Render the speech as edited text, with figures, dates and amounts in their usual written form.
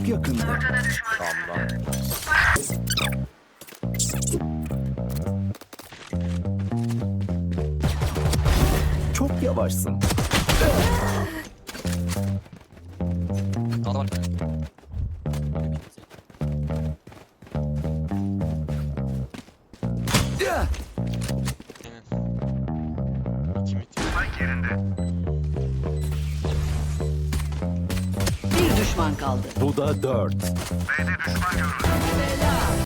Çok yakında. Tamam. Çok yavaşsın. Sağda var. Aynen. İki mit. Bir düşman kaldı. Bu da 4.